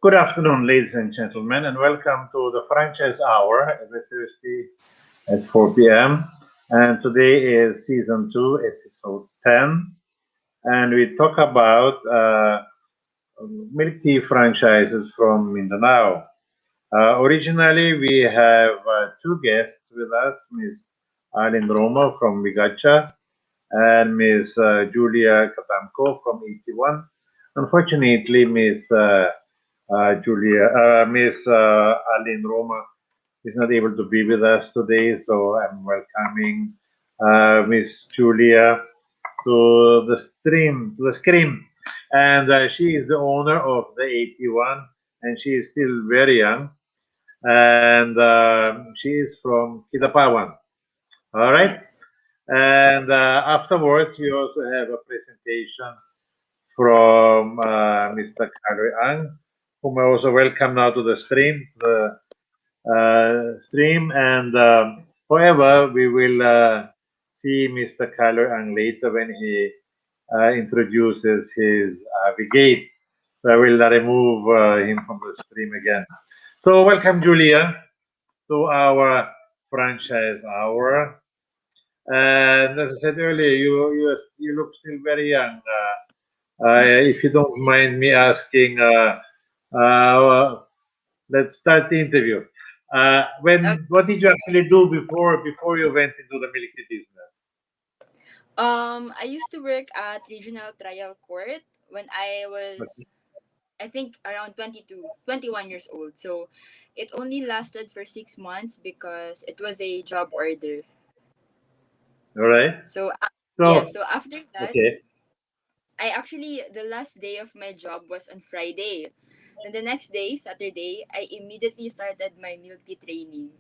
Good afternoon, ladies and gentlemen, and welcome to the Franchise Hour every Thursday at 4 p.m. And today is season 2, episode 10. And we talk about milk tea franchises from Mindanao. Originally, we have two guests with us, Ms. Alin Roma from Bigacha and Ms. Julia Catamco from 81. Unfortunately, Miss Alin Roma is not able to be with us today, so I'm welcoming Miss Julia to the screen. And she is the owner of the 81, and she is still very young, and she is from Kidapawan. All right. Yes. And afterwards, we also have a presentation from Mr. Carlo Ang, whom I also welcome now to the stream. And however, we will see Mr. Carlo Ang later when he introduces his brigade. So I will remove him from the stream again. So welcome, Julia, to our franchise hour. And as I said earlier, you look still very young. If you don't mind me asking, uh, let's start the interview. Okay. What did you actually do before you went into the milk tea business? I used to work at Regional Trial Court when I was, I think, around 21 years old. So it only lasted for 6 months because it was a job order. All right. So, yeah, So so after that, okay. the last day of my job was on Friday. Then the next day, Saturday, I immediately started my milk tea training.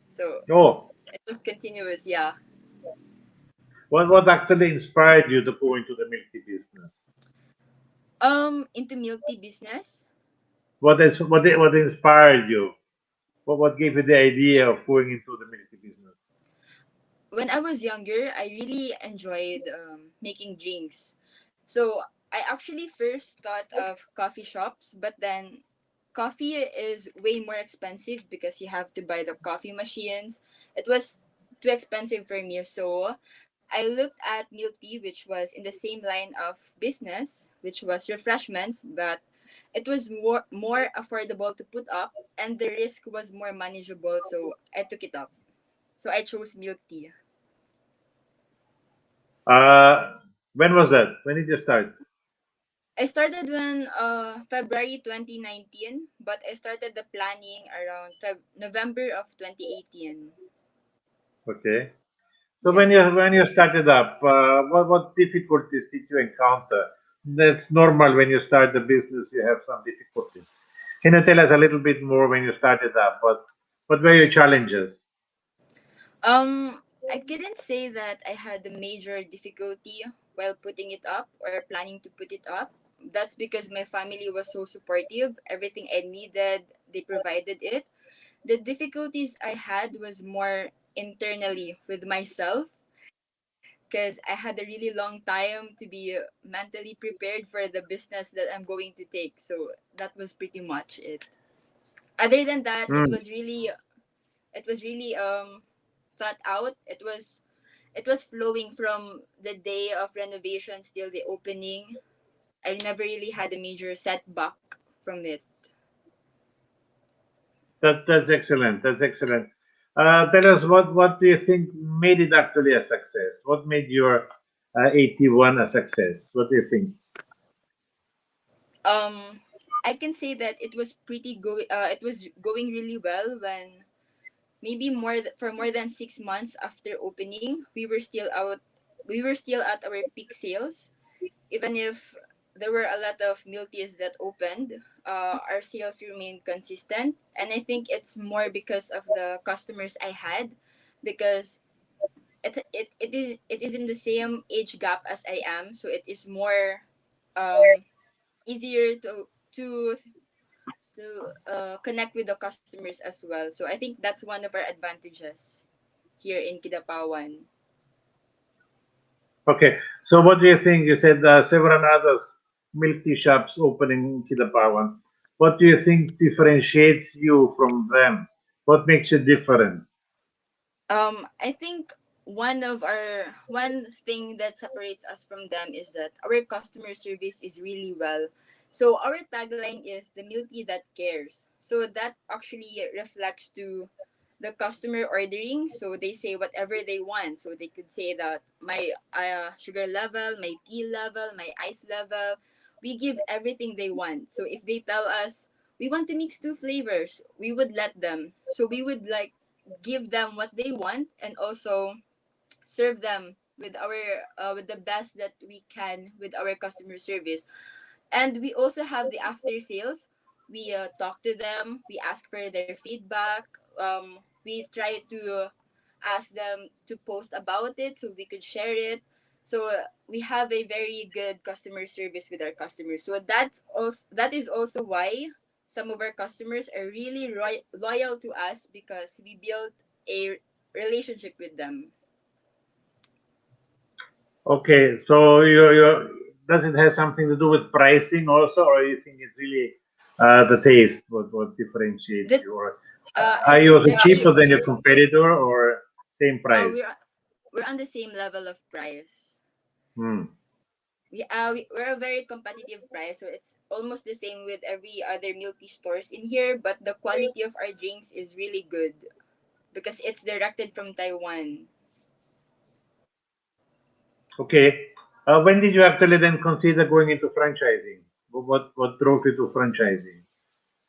So Oh, it was continuous, yeah. what actually inspired you to go into the milk tea business? Into milk tea business. What inspired you? What gave you the idea of going into the milk tea business? When I was younger, I really enjoyed making drinks. So I actually first thought of coffee shops, but then coffee is way more expensive because you have to buy the coffee machines. It was too expensive for me. So I looked at milk tea, which was in the same line of business, which was refreshments, but it was more affordable to put up and the risk was more manageable. So I took it up. So I chose milk tea. Uh, when was that? When did you start? I started when February 2019, but I started the planning around November of 2018. Okay. So Yeah. when you started up, what difficulties did you encounter? That's normal when you start the business. You have some difficulties. Can you tell us a little bit more when you started up? What were your challenges? I couldn't say that I had a major difficulty while putting it up or planning to put it up. That's because my family was so supportive. Everything I needed, they provided it. The difficulties I had was more internally with myself because I had a really long time to be mentally prepared for the business that I'm going to take. So that was pretty much it. Other than that, Hmm. it was really thought out. It was flowing from the day of renovations till the opening. I never really had a major setback from it. That's excellent. That's excellent. Tell us what do you think made it actually a success? What made your 81 a success? What do you think? Um, I can say that it was going really well when maybe for more than 6 months after opening, we were still at our peak sales, even if there were a lot of milk teas that opened. Our sales remained consistent, and I think it's more because of the customers I had, because it is in the same age gap as I am, so it is more um easier to connect with the customers as well. So I think that's one of our advantages here in Kidapawan. Okay. So what do you think? You said several others milk tea shops opening in Kidapawan. What do you think differentiates you from them? What makes you different? I think one thing that separates us from them is that our customer service is really well. So our tagline is the milk tea that cares. So that actually reflects to the customer ordering. So they say whatever they want. So they could say that my sugar level, my tea level, my ice level. We give everything they want. So if they tell us we want to mix two flavors, we would let them. So we would like give them what they want and also serve them with our with the best that we can with our customer service. And we also have the after sales. We talk to them, we ask for their feedback. We try to ask them to post about it so we could share it. So we have a very good customer service with our customers. So that is also why some of our customers are really loyal to us because we built a relationship with them. Okay, so does it have something to do with pricing also, or you think it's really the taste what differentiates That you? Or I are you think also the cheaper than taste. your competitor, or same price? We're on the same level of price. Hmm. We're a very competitive price, so it's almost the same with every other milk tea stores in here. But the quality of our drinks is really good because it's directed from Taiwan. Okay. When did you actually then consider going into franchising? What drove you to franchising?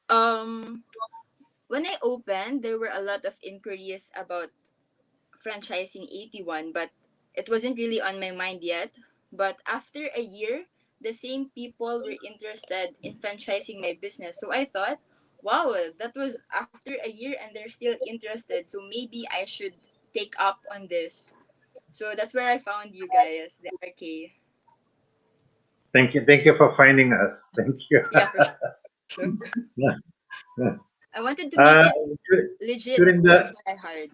Um, when I opened, there were a lot of inquiries about franchising 81, but it wasn't really on my mind yet. But after a year, the same people were interested in franchising my business. So I thought, wow, that was after a year and they're still interested. So maybe I should take up on this. So that's where I found you guys, the RK. Thank you for finding us. Thank you. Yeah, for sure. I wanted to make uh, it legit. during That's the why I hired.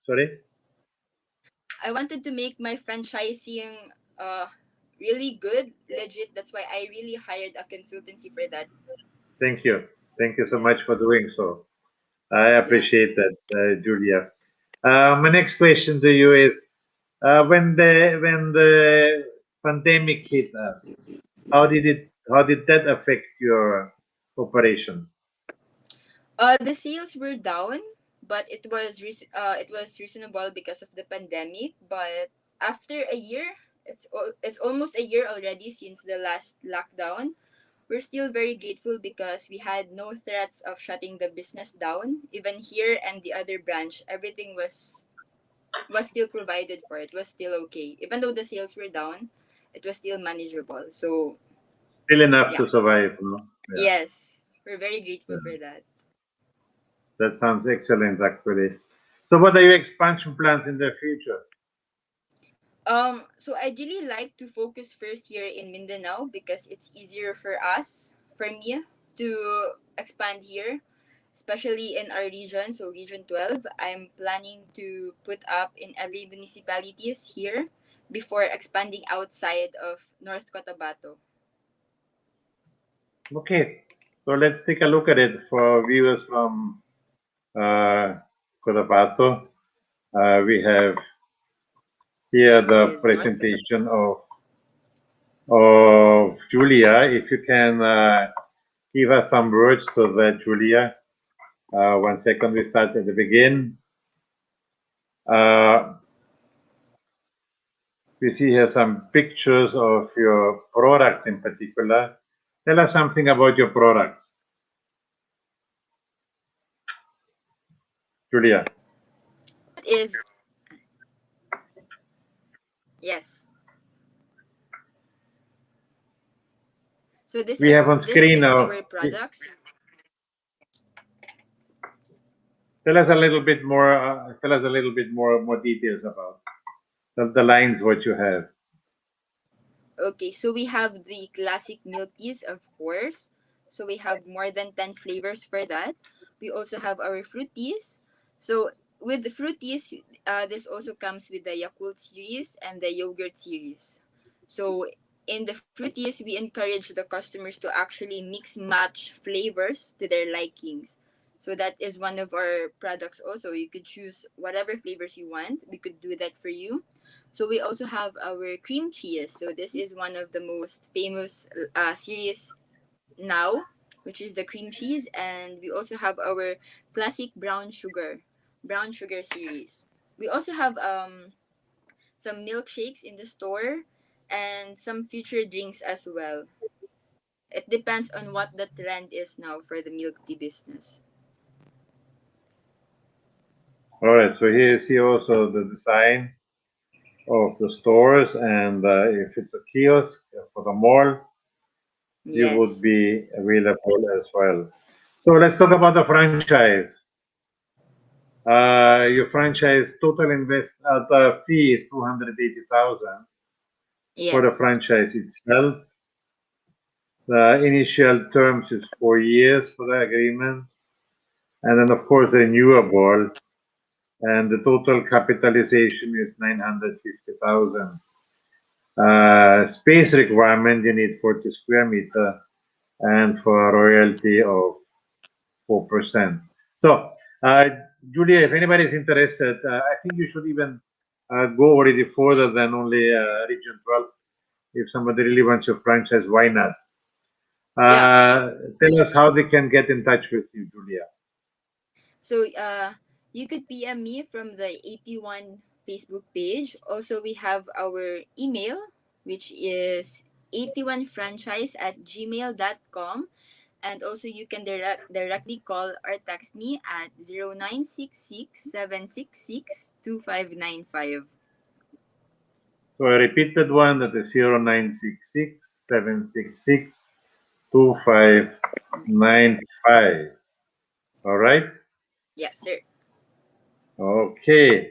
sorry. I wanted to make my franchising really good, legit. That's why I really hired a consultancy for that. Thank you. Thank you so much for Yes. doing so. I Yeah. appreciate that, Julia. My next question to you is, when the pandemic hit us, how did that affect your operation? The sales were down, but it was reasonable because of the pandemic. But after a year, it's almost a year already since the last lockdown. We're still very grateful because we had no threats of shutting the business down. Even here and the other branch, everything was still provided for. It was still okay. Even though the sales were down, it was still manageable. So Still enough yeah. to survive, no? Yeah, Yes. We're very grateful yeah. for that. That sounds excellent, actually. So, what are your expansion plans in the future? So I'd really like to focus first here in Mindanao because it's easier for us, for me, to expand here, especially in our region, so Region 12. I'm planning to put up in every municipalities here before expanding outside of North Cotabato. Okay, so let's take a look at it for viewers from uh, Cotabato. We have here the Yes, North Cotabato. presentation of Julia. If you can give us some words to that, Julia. 1 second, we start at the begin. Uh, we see here some pictures of your products in particular. Tell us something about your products, Julia. That is, yes. So We have on this screen is now. our products. Tell us a little bit more. Tell us a little bit more details about the lines what you have. Okay, so we have the classic milk teas, of course. So we have more than 10 flavors for that. We also have our fruit teas. So with the fruit teas, this also comes with the Yakult series and the yogurt series. So In the fruities, we encourage the customers to actually mix match flavors to their likings. So that is one of our products also. You could choose whatever flavors you want. We could do that for you. So we also have our cream cheese. So this is one of the most famous series now, which is the cream cheese, and we also have our classic brown sugar series. We also have some milkshakes in the store and some future drinks as well. It depends on what the trend is now for the milk tea business. All right. So here you see also the design of the stores, and if it's a kiosk for the mall, you would Yes. be available as well. So let's talk about the franchise. Your franchise total the fee is 280,000 for the Yes. franchise itself. The initial terms is 4 years for the agreement, and then of course renewable, and the total capitalization is 950,000. Space requirement, you need 40 square meter, and for a royalty of 4%. So, uh, Julia, if anybody is interested, I think you should even go already further than only Region 12. If somebody really wants your franchise, why not? Yeah, for sure. Tell us how they can get in touch with you, Julia. So you could PM me from the 81 Facebook page. Also, we have our email, which is 81franchise at gmail.com. And also, you can directly call or text me at 0966 766 2595. So I repeated one, that is 0966 766 2595. All right. Yes, sir. Okay.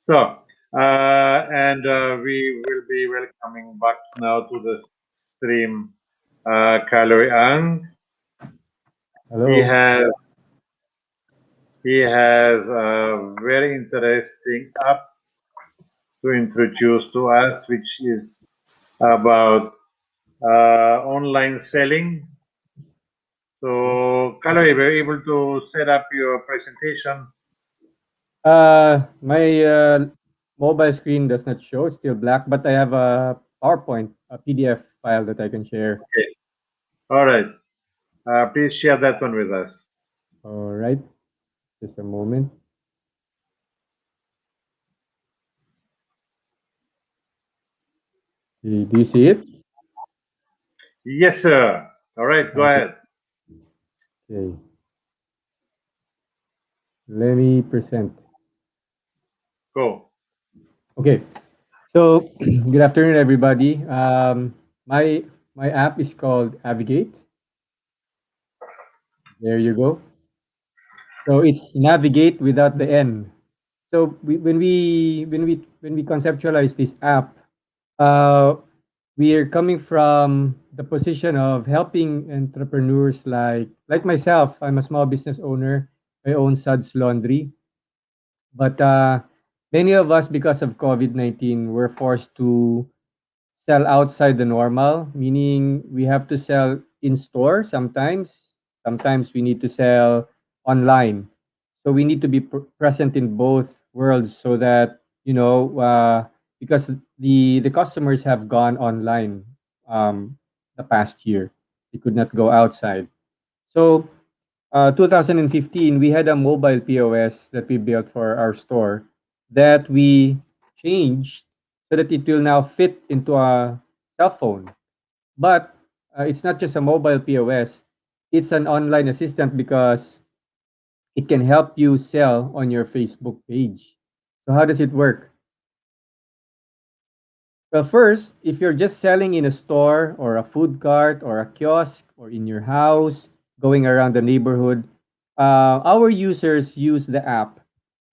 So, and we will be welcoming back now to the stream Kaloy Ang. He Hello. has he has a very interesting app to introduce to us, which is about online selling. So, Kaloy, were you able to set up your presentation? My mobile screen does not show; it's still black. But I have a PowerPoint, a PDF file that I can share. Okay. All right. Please share that one with us. All right, just a moment. Do you see it? Yes, sir. All right. Go Okay. ahead. Okay. Let me present. Go. Okay. So, good afternoon, everybody. My app is called Navigate. There you go. So it's navigate without the N. So when we conceptualize this app, uh, we are coming from the position of helping entrepreneurs like myself. I'm a small business owner. I own Suds Laundry, but many of us, because of COVID-19, were forced to sell outside the normal, meaning we have to sell in store sometimes. Sometimes we need to sell online. So we need to be present in both worlds so that, because the customers have gone online the past year. They could not go outside. So 2015, we had a mobile POS that we built for our store that we changed so that it will now fit into a cell phone. But it's not just a mobile POS, it's an online assistant because it can help you sell on your Facebook page. So, how does it work? Well, first, if you're just selling in a store or a food cart or a kiosk or in your house, going around the neighborhood, our users use the app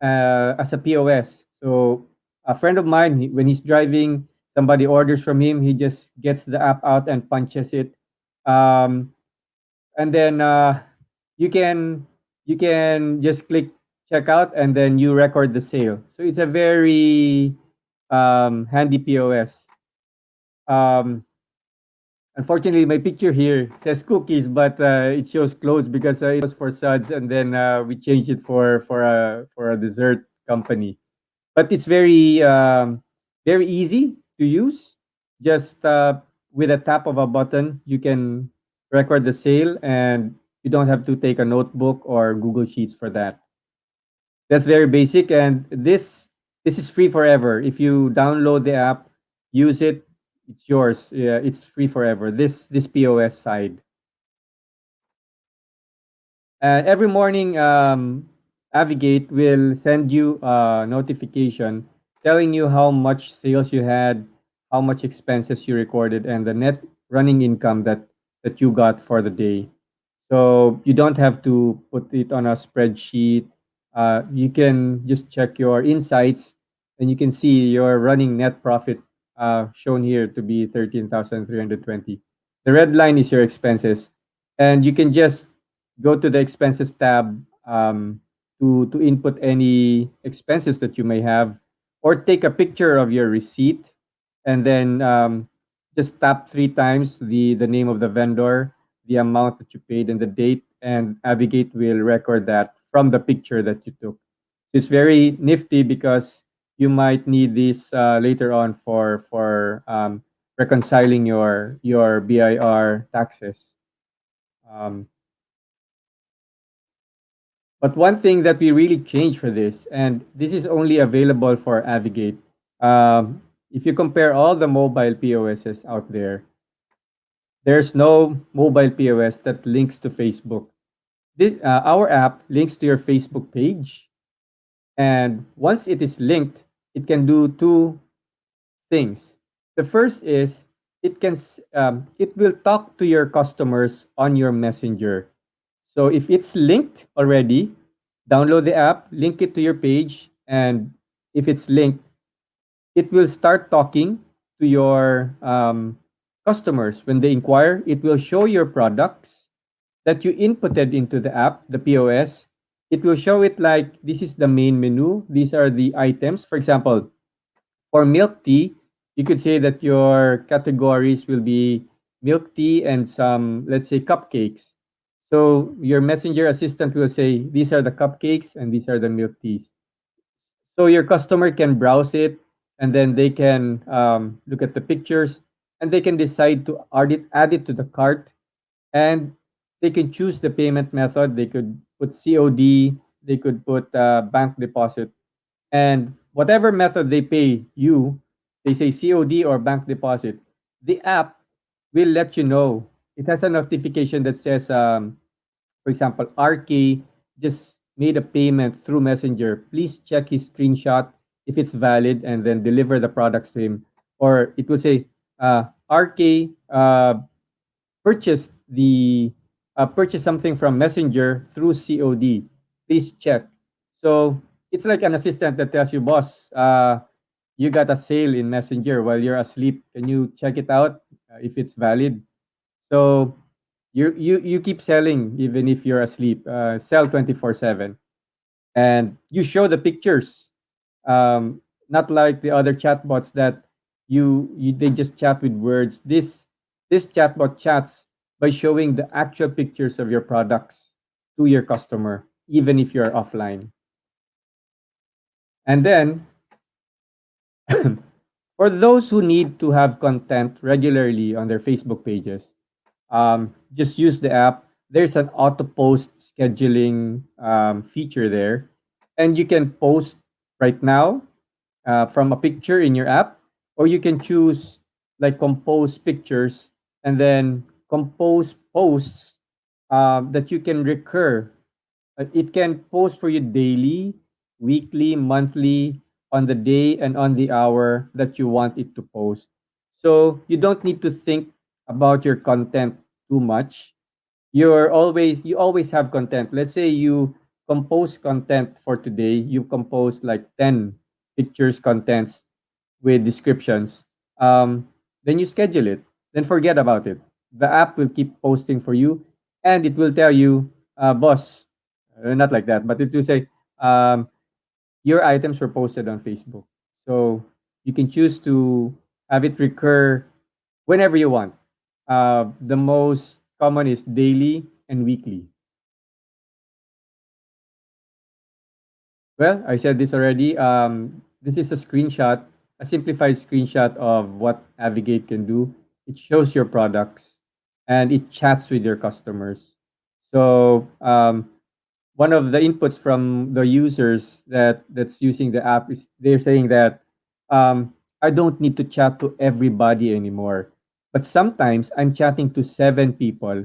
as a POS. So, a friend of mine, when he's driving, somebody orders from him, he just gets the app out and punches it. Um, and then you can you can just click checkout and then you record the sale. So, it's a very handy POS. Um, Unfortunately, my picture here says cookies, but it shows clothes because it was for suds, and then we changed it for a dessert company. But it's very easy to use. Just with a tap of a button, you can record the sale, and you don't have to take a notebook or Google Sheets for that. That's very basic, and this is free forever. If you download the app, use it, it's yours. Yeah, it's free forever. This POS side. Every morning, Avigate will send you a notification telling you how much sales you had, how much expenses you recorded, and the net running income that you got for the day. So you don't have to put it on a spreadsheet. You can just check your insights, and you can see your running net profit shown here to be 13,320. The red line is your expenses, and you can just go to the expenses tab to input any expenses that you may have, or take a picture of your receipt, and then just tap three times the name of the vendor, the amount that you paid, and the date, and Avigate will record that from the picture that you took. It's very nifty because you might need this later on for reconciling your BIR taxes. Um, but one thing that we really changed for this, and this is only available for Avigate, if you compare all the mobile POSs out there, there's no mobile POS that links to Facebook. Our app links to your Facebook page, and once it is linked, it can do two things. The first is it will talk to your customers on your messenger. So if it's linked already, download the app, link it to your page, and if it's linked, it will start talking to your customers. When they inquire, it will show your products that you inputted into the app, the POS. It will show it like this is the main menu. These are the items. For example, for milk tea, you could say that your categories will be milk tea and some, let's say, cupcakes. So your messenger assistant will say, these are the cupcakes and these are the milk teas. So your customer can browse it, and then they can look at the pictures, and they can decide to add it to the cart, and they can choose the payment method. They could put COD, they could put bank deposit, and whatever method they pay you, they say COD or bank deposit, the app will let you know. It has a notification that says, for example, RK just made a payment through Messenger. Please check his screenshot if it's valid and then deliver the products to him. Or it will say, RK purchased purchased something from Messenger through COD. Please check. So it's like an assistant that tells you, boss, you got a sale in Messenger while you're asleep. Can you check it out if it's valid? So you keep selling even if you're asleep. Sell 24/7, and you show the pictures. Not like the other chatbots that you they just chat with words. This chatbot chats by showing the actual pictures of your products to your customer, even if you're offline. And then for those who need to have content regularly on their Facebook pages, just use the app. There's an auto post scheduling feature there, and you can post right now from a picture in your app, or you can choose like compose pictures and then compose posts that you can recur. It can post for you daily, weekly, monthly, on the day and on the hour that you want it to post. So you don't need to think about your content too much. You always have content. Let's say you compose content for today, you compose like 10 pictures contents with descriptions. Then you schedule it. Then forget about it. The app will keep posting for you, and it will tell you, boss, not like that, but it will say, um, your items were posted on Facebook. So you can choose to have it recur whenever you want. The most common is daily and weekly. Well, I said this already. This is a screenshot, a simplified screenshot of what Navigate can do. It shows your products and it chats with your customers. So one of the inputs from the users that's using the app is they're saying that I don't need to chat to everybody anymore, but sometimes I'm chatting to 7 people,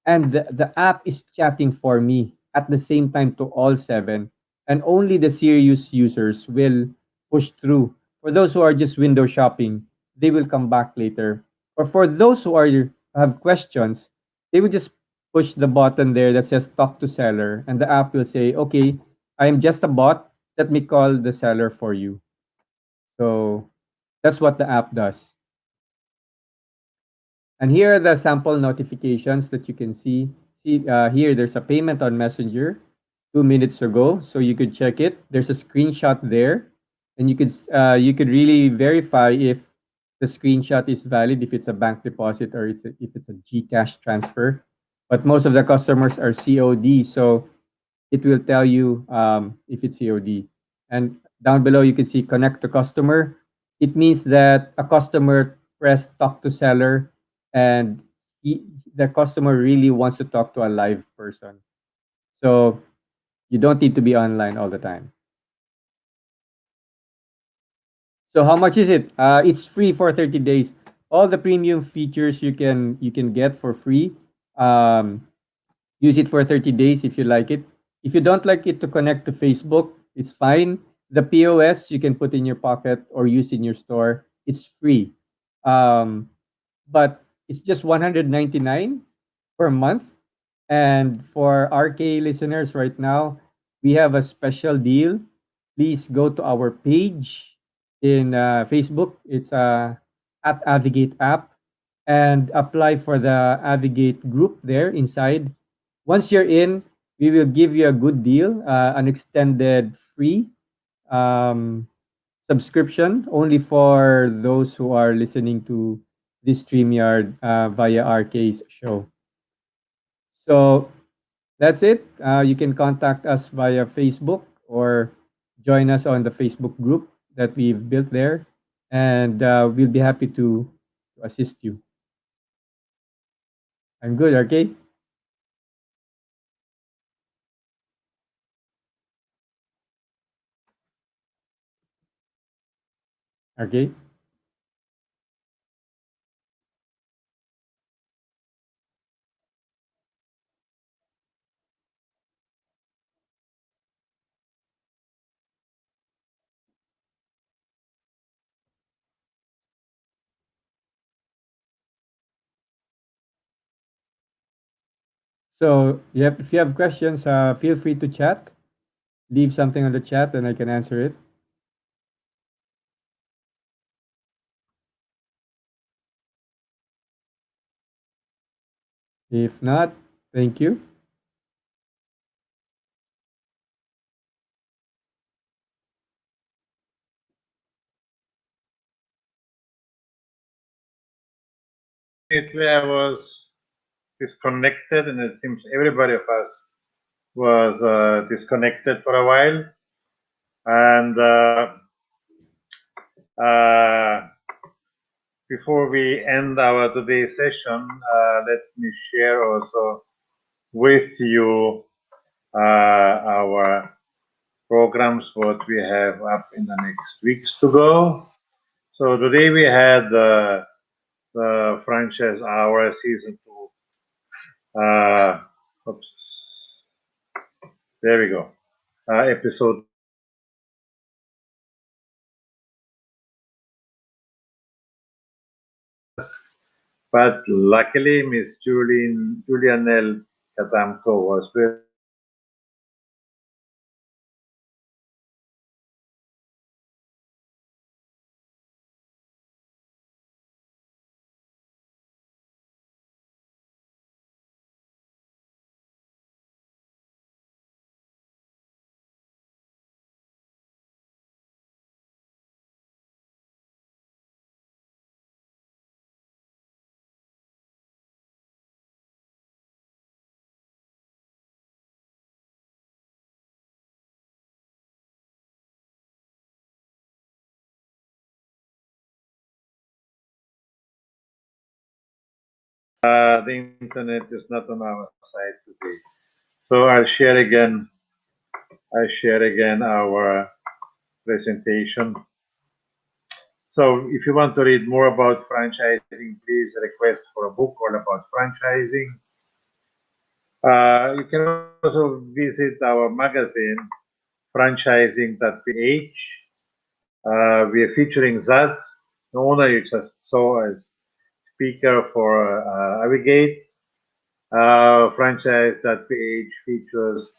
and the app is chatting for me at the same time to all 7, and only the serious users will push through. For those who are just window shopping, they will come back later. Or for those who are have questions, they will just push the button there that says talk to seller, and the app will say, okay, I am just a bot, let me call the seller for you. So that's what the app does. And here are the sample notifications that you can see. Here, there's a payment on Messenger 2 minutes ago, so you could check it. There's a screenshot there, and you could really verify if the screenshot is valid, if it's a bank deposit or if it's a GCash transfer. But most of the customers are COD, so it will tell you if it's COD. And down below, you can see connect to customer. It means that a customer press talk to seller, and the customer really wants to talk to a live person. So you don't need to be online all the time. So how much is it? It's free for 30 days. All the premium features you can get for free. Um, Use it for 30 days if you like it. If you don't like it to connect to Facebook, it's fine. The POS you can put in your pocket or use in your store. It's free. Um, but it's just 199 per month. And for RK listeners right now, we have a special deal. Please go to our page in Facebook. It's at Avigate app, and apply for the Avigate group there inside. Once you're in, we will give you a good deal, an extended free um, subscription only for those who are listening to this StreamYard via RK's show. So that's it. You can contact us via Facebook or join us on the Facebook group that we've built there, and we'll be happy to assist you. I'm good, RK. RK. So, if you have questions, feel free to chat. Leave something on the chat, and I can answer it. If not, thank you. Immediately I was disconnected, and it seems everybody of us was disconnected for a while. And uh, before we end our today's session, let me share also with you our programs, what we have up in the next weeks to go. So today we had the franchise hour season 2. Oops, there we go. Episode. But luckily, Miss Julianelle Catamco was with The internet is not on our side today. So I'll share again our presentation. So if you want to read more about franchising, please request for a book all about franchising. You can also visit our magazine, franchising.ph. We are featuring Zaz, the owner you just saw as speaker for Avigate. Franchise.ph features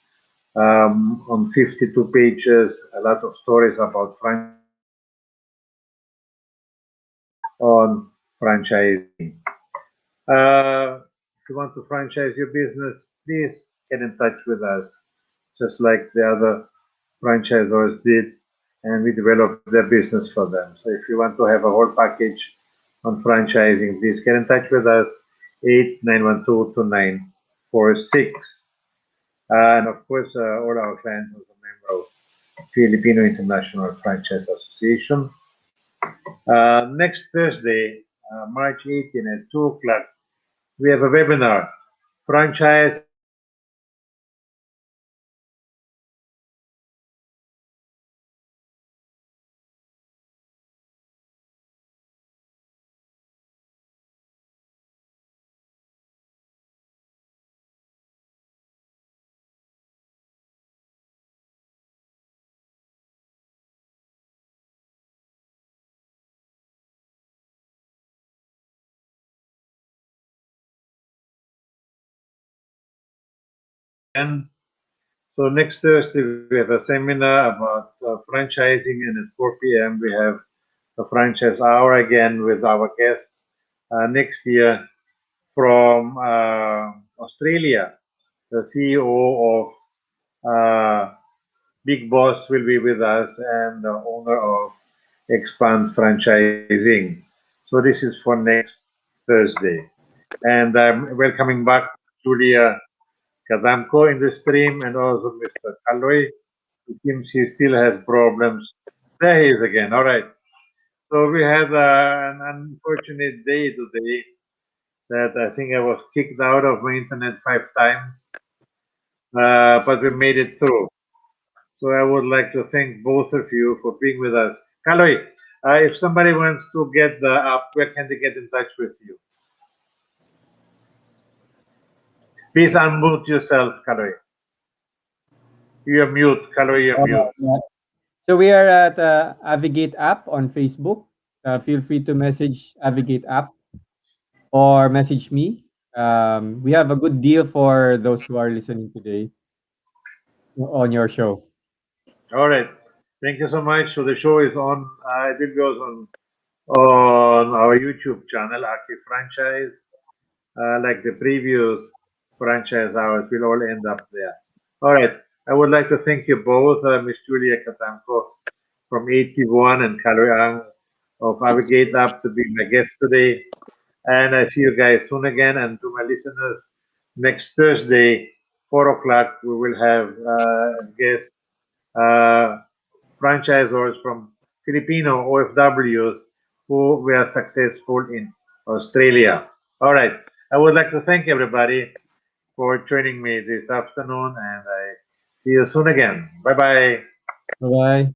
on 52 pages a lot of stories about on franchising. If you want to franchise your business, please get in touch with us, just like the other franchisors did, and we developed their business for them. So if you want to have a whole package on franchising, please get in touch with us, 8912-2946. And of course, all our clients are a member of Filipino International Franchise Association. Next Thursday, March 18 at 2 o'clock, we have a webinar, Franchise and Franchising again. So next Thursday we have a seminar about franchising, and at 4 p.m. we have a franchise hour again with our guests next year from Australia. The CEO of Big Boss will be with us, and the owner of Expand Franchising. So this is for next Thursday. And I'm welcoming back Julia Catamco in the stream, and also Mr. Kaloy. It seems he still has problems. There he is again. All right. So we had an unfortunate day today that I think I was kicked out of my internet 5 times, but we made it through. So I would like to thank both of you for being with us. Kaloy, if somebody wants to get the app, where can they get in touch with you? Please unmute yourself, Kaloy. You're mute, Kaloy, you're mute. Yeah. So we are at Avigate app on Facebook. Feel free to message Avigate app or message me. We have a good deal for those who are listening today on your show. All right. Thank you so much. So the show is on, it will be also on our YouTube channel, Aki Franchise. Like the previous franchise hours will all end up there. All right. I would like to thank you both, Ms. Julia Catamco from 81 and Kaloy of Avigate Up to be my guest today. And I see you guys soon again. And to my listeners, next Thursday, 4 o'clock, we will have guests, uh, franchisors from Filipino OFWs who were successful in Australia. All right. I would like to thank everybody for joining me this afternoon, and I see you soon again. Bye bye. Bye bye.